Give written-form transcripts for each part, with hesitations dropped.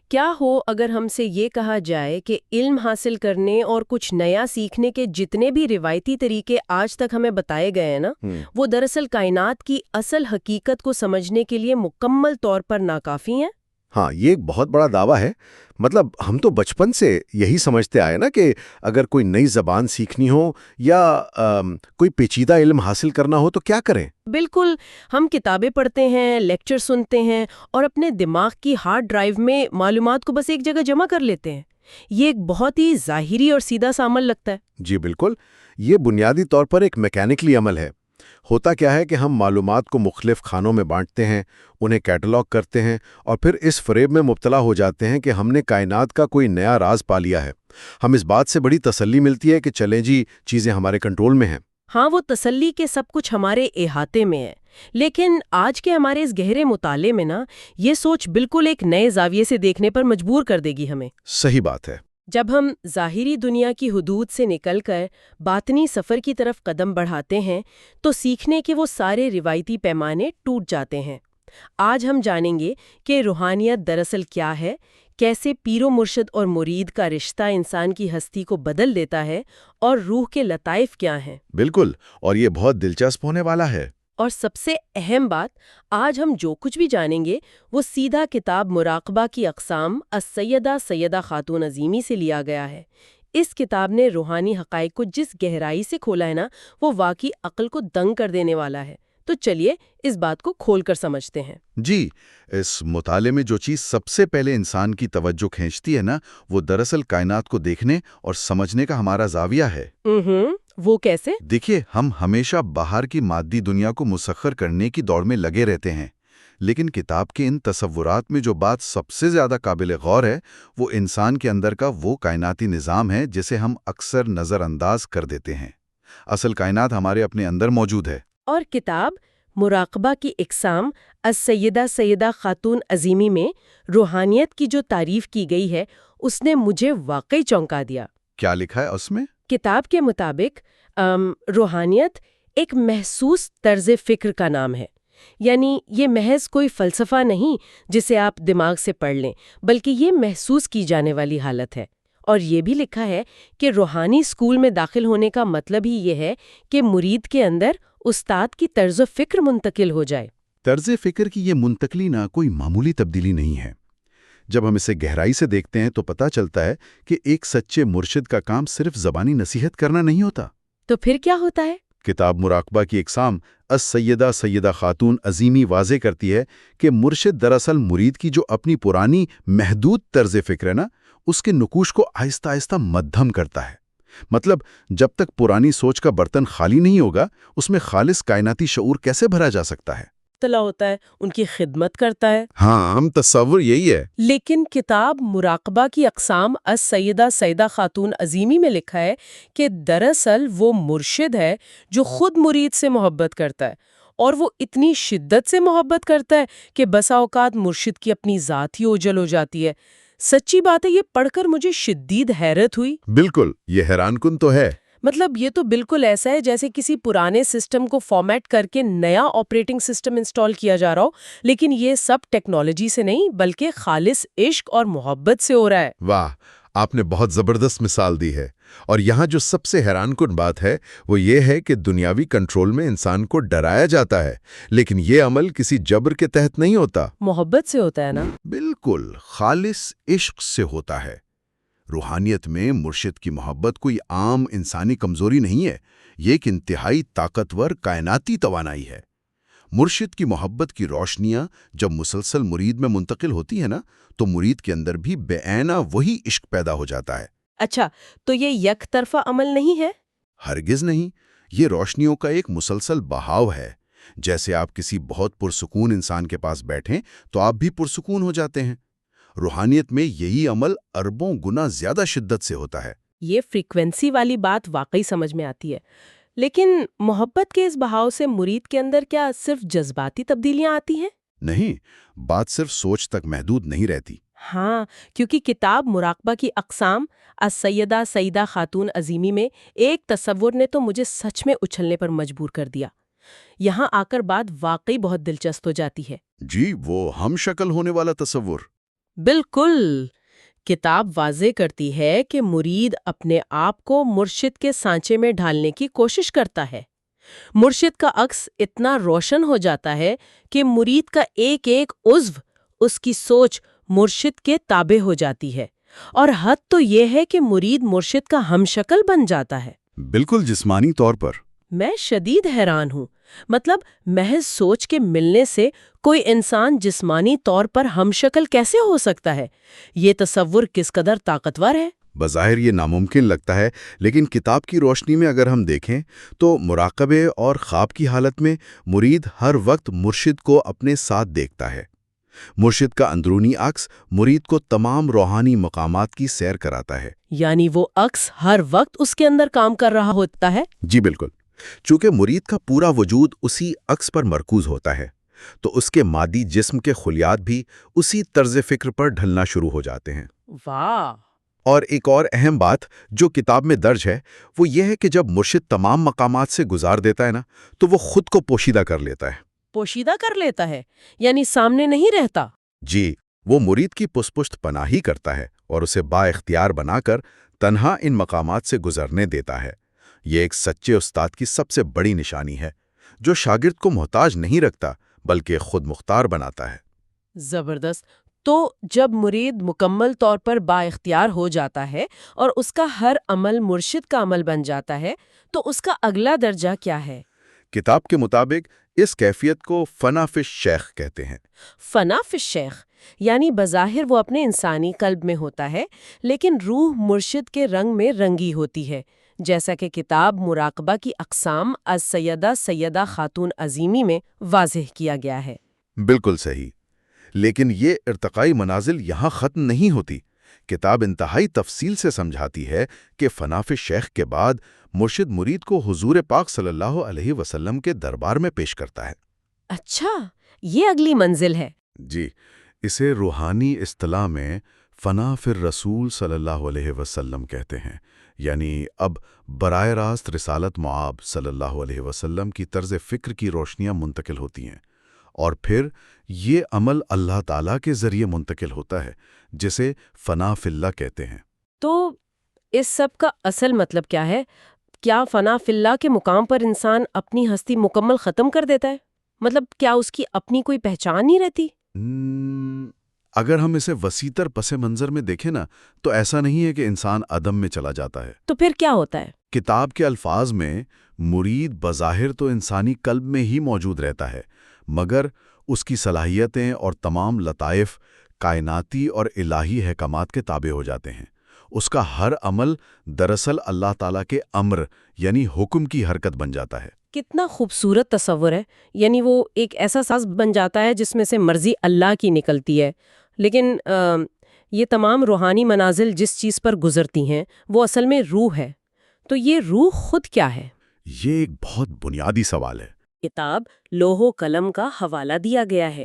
کیا ہو اگر ہم سے یہ کہا جائے کہ علم حاصل کرنے اور کچھ نیا سیکھنے کے جتنے بھی روایتی طریقے آج تک ہمیں بتائے گئے ہیں نا، وہ دراصل کائنات کی اصل حقیقت کو سمجھنے کے لیے مکمل طور پر ناکافی ہیں؟ ہاں، یہ ایک بہت بڑا دعویٰ ہے۔ مطلب ہم تو بچپن سے یہی سمجھتے آئے نا کہ اگر کوئی نئی زبان سیکھنی ہو یا کوئی پیچیدہ علم حاصل کرنا ہو تو کیا کریں؟ بالکل، ہم کتابیں پڑھتے ہیں، لیکچر سنتے ہیں اور اپنے دماغ کی ہارڈ ڈرائیو میں معلومات کو بس ایک جگہ جمع کر لیتے ہیں۔ یہ ایک بہت ہی ظاہری اور سیدھا سا عمل لگتا ہے۔ جی بالکل، یہ بنیادی طور پر ایک میکینکلی عمل ہے۔ ہوتا کیا ہے کہ ہم معلومات کو مختلف خانوں میں بانٹتے ہیں، انہیں کیٹلاگ کرتے ہیں اور پھر اس فریب میں مبتلا ہو جاتے ہیں کہ ہم نے کائنات کا کوئی نیا راز پا لیا ہے۔ ہم اس بات سے بڑی تسلی ملتی ہے کہ چلیں جی، چیزیں ہمارے کنٹرول میں ہیں۔ ہاں، وہ تسلی کے سب کچھ ہمارے احاطے میں ہے، لیکن آج کے ہمارے اس گہرے مطالعے میں نا، یہ سوچ بالکل ایک نئے زاویے سے دیکھنے پر مجبور کر دے گی ہمیں۔ صحیح بات ہے۔ جب ہم ظاہری دنیا کی حدود سے نکل کر باطنی سفر کی طرف قدم بڑھاتے ہیں تو سیکھنے کے وہ سارے روایتی پیمانے ٹوٹ جاتے ہیں۔ آج ہم جانیں گے کہ روحانیت دراصل کیا ہے، کیسے پیر و مرشد اور مرید کا رشتہ انسان کی ہستی کو بدل دیتا ہے، اور روح کے لطائف کیا ہیں۔ بالکل، اور یہ بہت دلچسپ ہونے والا ہے۔ اور سب سے اہم بات، آج ہم جو کچھ بھی جانیں گے وہ سیدھا کتاب مراقبہ کی اقسام السیدہ سیدہ خاتون عظیمی سے لیا گیا ہے۔ اس کتاب نے روحانی حقائق کو جس گہرائی سے کھولا ہے نا، وہ واقعی عقل کو دنگ کر دینے والا ہے۔ تو چلیے اس بات کو کھول کر سمجھتے ہیں۔ جی، اس مطالعے میں جو چیز سب سے پہلے انسان کی توجہ کھینچتی ہے نا، وہ دراصل کائنات کو دیکھنے اور سمجھنے کا ہمارا زاویہ ہے۔ وہ کیسے؟ دیکھیے، ہم ہمیشہ باہر کی مادی دنیا کو مسخر کرنے کی دوڑ میں لگے رہتے ہیں، لیکن کتاب کے ان تصورات میں جو بات سب سے زیادہ قابل غور ہے، وہ انسان کے اندر کا وہ کائناتی نظام ہے جسے ہم اکثر نظر انداز کر دیتے ہیں۔ اصل کائنات ہمارے اپنے اندر موجود ہے۔ اور کتاب مراقبہ کی اقسام السیدہ سیدہ خاتون عظیمی میں روحانیت کی جو تعریف کی گئی ہے، اس نے مجھے واقعی چونکا دیا۔ کیا لکھا ہے اس میں؟ کتاب کے مطابق روحانیت ایک محسوس طرز فکر کا نام ہے، یعنی یہ محض کوئی فلسفہ نہیں جسے آپ دماغ سے پڑھ لیں، بلکہ یہ محسوس کی جانے والی حالت ہے۔ اور یہ بھی لکھا ہے کہ روحانی اسکول میں داخل ہونے کا مطلب ہی یہ ہے کہ مرید کے اندر استاد کی طرز فکر منتقل ہو جائے۔ طرز فکر کی یہ منتقلی نہ کوئی معمولی تبدیلی نہیں ہے۔ جب ہم اسے گہرائی سے دیکھتے ہیں تو پتہ چلتا ہے کہ ایک سچے مرشد کا کام صرف زبانی نصیحت کرنا نہیں ہوتا۔ تو پھر کیا ہوتا ہے؟ کتاب مراقبہ کی اقسام السیدہ سیدہ خاتون عظیمی واضح کرتی ہے کہ مرشد دراصل مرید کی جو اپنی پرانی محدود طرز فکر ہے نا، اس کے نقوش کو آہستہ آہستہ مدھم کرتا ہے۔ مطلب جب تک پرانی سوچ کا برتن خالی نہیں ہوگا، اس میں خالص کائناتی شعور کیسے بھرا جا سکتا ہے؟ تلا ہوتا ہے، ان کی خدمت کرتا ہے۔ ہاں، عام تصور یہی ہے۔ لیکن کتاب مراقبہ کی اقسام السیدہ سیدہ خاتون عظیمی میں لکھا ہے کہ دراصل وہ مرشد ہے جو خود مرید سے محبت کرتا ہے، اور وہ اتنی شدت سے محبت کرتا ہے کہ بسا اوقات مرشد کی اپنی ذات ہی اوجل ہو جاتی ہے۔ سچی بات ہے، یہ پڑھ کر مجھے شدید حیرت ہوئی۔ بالکل، یہ حیران کن تو ہے۔ مطلب یہ تو بالکل ایسا ہے جیسے کسی پرانے سسٹم کو فارمیٹ کر کے نیا آپریٹنگ سسٹم انسٹال کیا جا رہا ہو، لیکن یہ سب ٹیکنالوجی سے نہیں بلکہ خالص عشق اور محبت سے ہو رہا ہے۔ واہ، آپ نے بہت زبردست مثال دی ہے۔ اور یہاں جو سب سے حیران کن بات ہے وہ یہ ہے کہ دنیاوی کنٹرول میں انسان کو ڈرایا جاتا ہے، لیکن یہ عمل کسی جبر کے تحت نہیں ہوتا۔ محبت سے ہوتا ہے نا؟ بالکل، خالص عشق سے ہوتا ہے۔ روحانیت میں مرشد کی محبت کوئی عام انسانی کمزوری نہیں ہے، یہ ایک انتہائی طاقتور کائناتی توانائی ہے۔ مرشد کی محبت کی روشنیاں جب مسلسل مرید میں منتقل ہوتی ہے نا، تو مرید کے اندر بھی بے عینہ وہی عشق پیدا ہو جاتا ہے۔ اچھا، تو یہ یک طرفہ عمل نہیں ہے؟ ہرگز نہیں، یہ روشنیوں کا ایک مسلسل بہاؤ ہے۔ جیسے آپ کسی بہت پرسکون انسان کے پاس بیٹھیں تو آپ بھی پرسکون ہو جاتے ہیں۔ روحانیت میں یہی عمل اربوں گنا زیادہ شدت سے ہوتا ہے۔ یہ فریکوینسی والی بات واقعی سمجھ میں آتی ہے، لیکن محبت کے اس بہاؤ سے مرید کے اندر کیا صرف جذباتی تبدیلیاں آتی ہیں؟ نہیں، بات صرف سوچ تک محدود نہیں رہتی۔ ہاں، کیونکہ کتاب مراقبہ کی اقسام السیدہ سیدہ خاتون عظیمی میں ایک تصور نے تو مجھے سچ میں اچھلنے پر مجبور کر دیا۔ یہاں آ کر بات واقعی بہت دلچسپ ہو جاتی ہے۔ جی، وہ ہم شکل ہونے والا تصور۔ بالکل. کتاب واضح کرتی ہے کہ مرید اپنے آپ کو مرشد کے سانچے میں ڈھالنے کی کوشش کرتا ہے. مرشد کا عکس اتنا روشن ہو جاتا ہے کہ مرید کا ایک ایک عضو، اس کی سوچ مرشد کے تابع ہو جاتی ہے، اور حد تو یہ ہے کہ مرید مرشد کا ہم شکل بن جاتا ہے. بالکل جسمانی طور پر. میں شدید حیران ہوں. مطلب محض سوچ کے ملنے سے کوئی انسان جسمانی طور پر ہم شکل کیسے ہو سکتا ہے؟ یہ تصور کس قدر طاقتور ہے. بظاہر یہ ناممکن لگتا ہے، لیکن کتاب کی روشنی میں اگر ہم دیکھیں تو مراقبے اور خواب کی حالت میں مرید ہر وقت مرشد کو اپنے ساتھ دیکھتا ہے. مرشد کا اندرونی عکس مرید کو تمام روحانی مقامات کی سیر کراتا ہے. یعنی وہ عکس ہر وقت اس کے اندر کام کر رہا ہوتا ہے؟ جی بالکل. چونکہ مرید کا پورا وجود اسی عکس پر مرکوز ہوتا ہے، تو اس کے مادی جسم کے خلیات بھی اسی طرز فکر پر ڈھلنا شروع ہو جاتے ہیں. واہ. اور ایک اور اہم بات جو کتاب میں درج ہے وہ یہ ہے کہ جب مرشد تمام مقامات سے گزار دیتا ہے نا، تو وہ خود کو پوشیدہ کر لیتا ہے. پوشیدہ کر لیتا ہے یعنی سامنے نہیں رہتا؟ جی، وہ مرید کی پشت پناہی کرتا ہے اور اسے با اختیار بنا کر تنہا ان مقامات سے گزرنے دیتا ہے. یہ ایک سچے استاد کی سب سے بڑی نشانی ہے، جو شاگرد کو محتاج نہیں رکھتا بلکہ خود مختار بناتا ہے. زبردست. تو جب مرید مکمل طور پر با اختیار ہو جاتا ہے اور اس کا ہر عمل مرشد کا عمل بن جاتا ہے، تو اس کا اگلا درجہ کیا ہے؟ کتاب کے مطابق اس کیفیت کو فنا فی الشیخ کہتے ہیں. فنا فی الشیخ یعنی بظاہر وہ اپنے انسانی قلب میں ہوتا ہے، لیکن روح مرشد کے رنگ میں رنگی ہوتی ہے، جیسا کہ کتاب مراقبہ کی اقسام از سیدہ خاتون عظیمی میں واضح کیا گیا ہے. بالکل صحیح. لیکن یہ ارتقائی منازل یہاں ختم نہیں ہوتی. کتاب انتہائی تفصیل سے سمجھاتی ہے کہ فنا فی الشیخ کے بعد مرشد مرید کو حضور پاک صلی اللہ علیہ وسلم کے دربار میں پیش کرتا ہے. اچھا، یہ اگلی منزل ہے. جی، اسے روحانی اصطلاح میں فنا فی الرسول صلی اللہ علیہ وسلم کہتے ہیں. یعنی اب براہ راست رسالت معاب صلی اللہ علیہ وسلم کی طرز فکر کی روشنیاں منتقل ہوتی ہیں، اور پھر یہ عمل اللہ تعالیٰ کے ذریعے منتقل ہوتا ہے، جسے فنا فی اللہ کہتے ہیں. تو اس سب کا اصل مطلب کیا ہے؟ کیا فنا فی اللہ کے مقام پر انسان اپنی ہستی مکمل ختم کر دیتا ہے؟ مطلب کیا اس کی اپنی کوئی پہچان نہیں رہتی؟ اگر ہم اسے وسیع تر پس منظر میں دیکھیں نا، تو ایسا نہیں ہے کہ انسان عدم میں چلا جاتا ہے. تو پھر کیا ہوتا ہے؟ کتاب کے الفاظ میں مرید بظاہر تو انسانی قلب میں ہی موجود رہتا ہے، مگر اس کی صلاحیتیں اور تمام لطائف کائناتی اور الہی حکمات کے تابع ہو جاتے ہیں. اس کا ہر عمل دراصل اللہ تعالیٰ کے امر یعنی حکم کی حرکت بن جاتا ہے. کتنا خوبصورت تصور ہے. یعنی وہ ایک ایسا ساز بن جاتا ہے جس میں سے مرضی اللہ کی نکلتی ہے. لیکن یہ تمام روحانی منازل جس چیز پر گزرتی ہیں وہ اصل میں روح ہے. تو یہ روح خود کیا ہے؟ یہ ایک بہت بنیادی سوال ہے. کتاب لوح و قلم کا حوالہ دیا گیا ہے.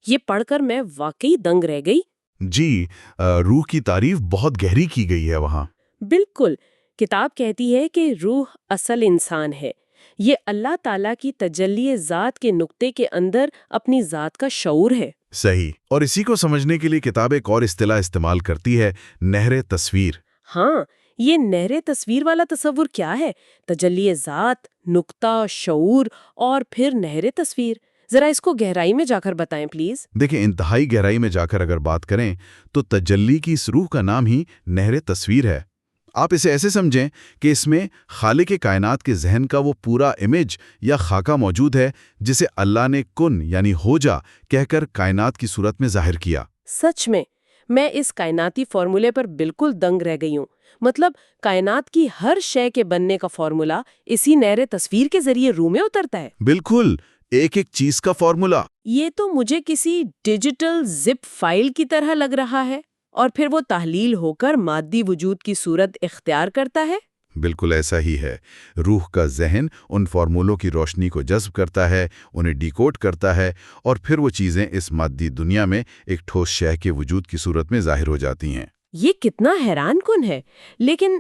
یہ پڑھ کر میں واقعی دنگ رہ گئی. جی، روح کی تعریف بہت گہری کی گئی ہے وہاں. بالکل. کتاب کہتی ہے کہ روح اصل انسان ہے. یہ اللہ تعالیٰ کی تجلی ذات کے نقطے کے اندر اپنی ذات کا شعور ہے. صحیح. اور اسی کو سمجھنے کے لیے کتاب ایک اور اصطلاح استعمال کرتی ہے، نہر تصویر. ہاں، یہ نہر تصویر والا تصور کیا ہے؟ تجلی ذات، نقطہ، شعور اور پھر نہر تصویر. ذرا اس کو گہرائی میں جا کر بتائیں پلیز. دیکھیں، انتہائی گہرائی میں جا کر اگر بات کریں تو تجلی کی اس روح کا نام ہی نہر تصویر ہے. آپ اسے ایسے سمجھیں کہ اس میں خالق کائنات کے ذہن کا وہ پورا امیج یا خاکہ موجود ہے جسے اللہ نے کن یعنی ہو جا کہہ کر کائنات کی صورت میں ظاہر کیا. سچ میں اس کائناتی فارمولے پر بالکل دنگ رہ گئی ہوں. مطلب کائنات کی ہر شے کے بننے کا فارمولا اسی نہر تصویر کے ذریعے روح میں اترتا ہے. بالکل، ایک ایک چیز کا فارمولا. یہ تو مجھے کسی ڈیجیٹل زپ فائل کی طرح لگ رہا ہے، اور پھر وہ تحلیل ہو کر مادی وجود کی صورت اختیار کرتا ہے. بالکل ایسا ہی ہے. روح کا ذہن ان فارمولوں کی روشنی کو جذب کرتا ہے، انہیں ڈیکوڈ کرتا ہے، اور پھر وہ چیزیں اس مادی دنیا میں ایک ٹھوس شے کے وجود کی صورت میں ظاہر ہو جاتی ہیں. یہ کتنا حیران کن ہے. لیکن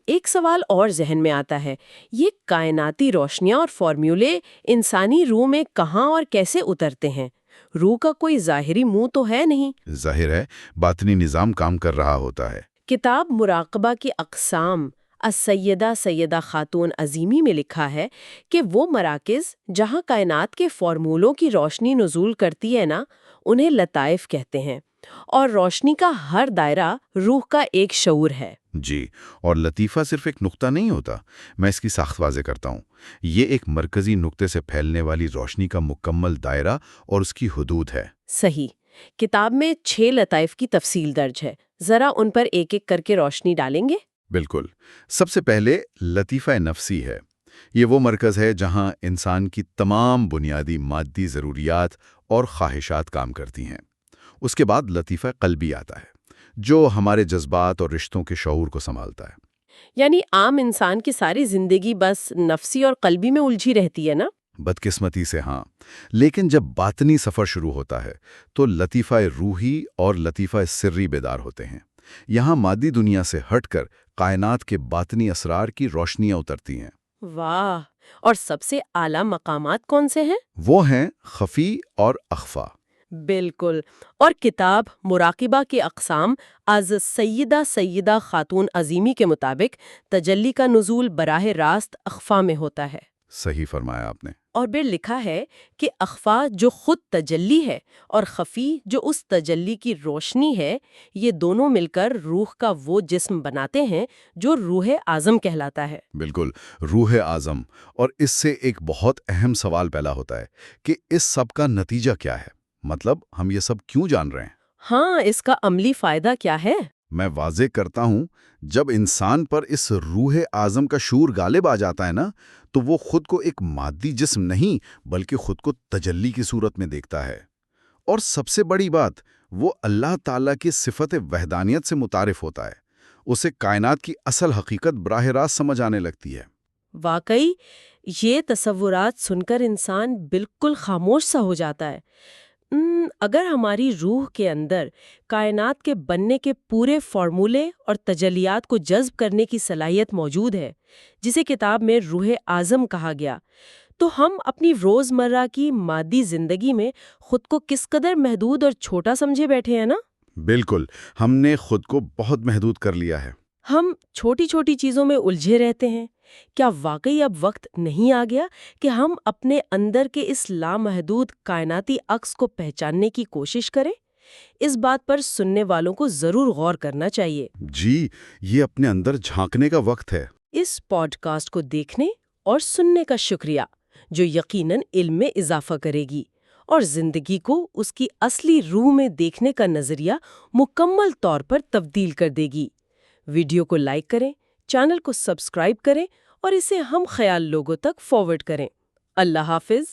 ایک سوال اور ذہن میں آتا ہے. یہ کائناتی روشنیاں اور فارمولے انسانی روح میں کہاں اور کیسے اترتے ہیں؟ روح کا کوئی ظاہری منہ تو ہے نہیں۔ ظاہر ہے باطنی نظام کام کر رہا ہوتا ہے۔ کتاب مراقبہ کی اقسام السیدہ سیدہ خاتون عظیمی میں لکھا ہے کہ وہ مراکز جہاں کائنات کے فارمولوں کی روشنی نزول کرتی ہے نا، انہیں لطائف کہتے ہیں، اور روشنی کا ہر دائرہ روح کا ایک شعور ہے۔ جی، اور لطیفہ صرف ایک نقطہ نہیں ہوتا، میں اس کی ساخت واضح کرتا ہوں۔ یہ ایک مرکزی نقطے سے پھیلنے والی روشنی کا مکمل دائرہ اور اس کی حدود ہے۔ صحیح۔ کتاب میں 6 لطائف کی تفصیل درج ہے، ذرا ان پر ایک ایک کر کے روشنی ڈالیں گے؟ بالکل۔ سب سے پہلے لطیفہ نفسی ہے۔ یہ وہ مرکز ہے جہاں انسان کی تمام بنیادی مادی ضروریات اور خواہشات کام کرتی ہیں۔ اس کے بعد لطیفہ قلبی آتا ہے، جو ہمارے جذبات اور رشتوں کے شعور کو سنبھالتا ہے۔ یعنی عام انسان کی ساری زندگی بس نفسی اور قلبی میں الجھی رہتی ہے نا؟ بدقسمتی سے ہاں، لیکن جب باطنی سفر شروع ہوتا ہے تو لطیفہ روحی اور لطیفہ سری بیدار ہوتے ہیں۔ یہاں مادی دنیا سے ہٹ کر کائنات کے باطنی اسرار کی روشنیاں اترتی ہیں۔ واہ! اور سب سے اعلیٰ مقامات کون سے ہیں؟ وہ ہیں خفی اور اخفا۔ بالکل۔ اور کتاب مراقبہ کے اقسام از سیدہ خاتون عظیمی کے مطابق تجلی کا نزول براہ راست اخفا میں ہوتا ہے۔ صحیح فرمایا آپ نے۔ اور پھر لکھا ہے کہ اخفا جو خود تجلی ہے اور خفی جو اس تجلی کی روشنی ہے، یہ دونوں مل کر روح کا وہ جسم بناتے ہیں جو روح اعظم کہلاتا ہے۔ بالکل، روح اعظم۔ اور اس سے ایک بہت اہم سوال پیدا ہوتا ہے کہ اس سب کا نتیجہ کیا ہے؟ مطلب ہم یہ سب کیوں جان رہے ہیں؟ ہاں، اس کا عملی فائدہ کیا ہے؟ میں واضح کرتا ہوں، جب انسان پر اس روح اعظم کا شعور غالب آ جاتا ہے نا، تو وہ خود کو ایک مادی جسم نہیں بلکہ خود کو تجلی کی صورت میں دیکھتا ہے۔ اور سب سے بڑی بات، وہ اللہ تعالیٰ کی صفت وحدانیت سے متعارف ہوتا ہے۔ اسے کائنات کی اصل حقیقت براہ راست سمجھ آنے لگتی ہے۔ واقعی یہ تصورات سن کر انسان بالکل خاموش سا ہو جاتا ہے۔ اگر ہماری روح کے اندر کائنات کے بننے کے پورے فارمولے اور تجلیات کو جذب کرنے کی صلاحیت موجود ہے، جسے کتاب میں روح اعظم کہا گیا، تو ہم اپنی روزمرہ کی مادی زندگی میں خود کو کس قدر محدود اور چھوٹا سمجھے بیٹھے ہیں نا؟ بالکل، ہم نے خود کو بہت محدود کر لیا ہے۔ ہم چھوٹی چھوٹی چیزوں میں الجھے رہتے ہیں۔ کیا واقعی اب وقت نہیں آ گیا کہ ہم اپنے اندر کے اس لامحدود کائناتی عکس کو پہچاننے کی کوشش کریں؟ اس بات پر سننے والوں کو ضرور غور کرنا چاہیے۔ جی، یہ اپنے اندر جھانکنے کا وقت ہے۔ اس پوڈ کاسٹ کو دیکھنے اور سننے کا شکریہ، جو یقیناً علم میں اضافہ کرے گی اور زندگی کو اس کی اصلی روح میں دیکھنے کا نظریہ مکمل طور پر تبدیل کر دے گی۔ ویڈیو کو لائک کریں، چینل کو سبسکرائب کریں اور اسے ہم خیال لوگوں تک فارورڈ کریں۔ اللہ حافظ۔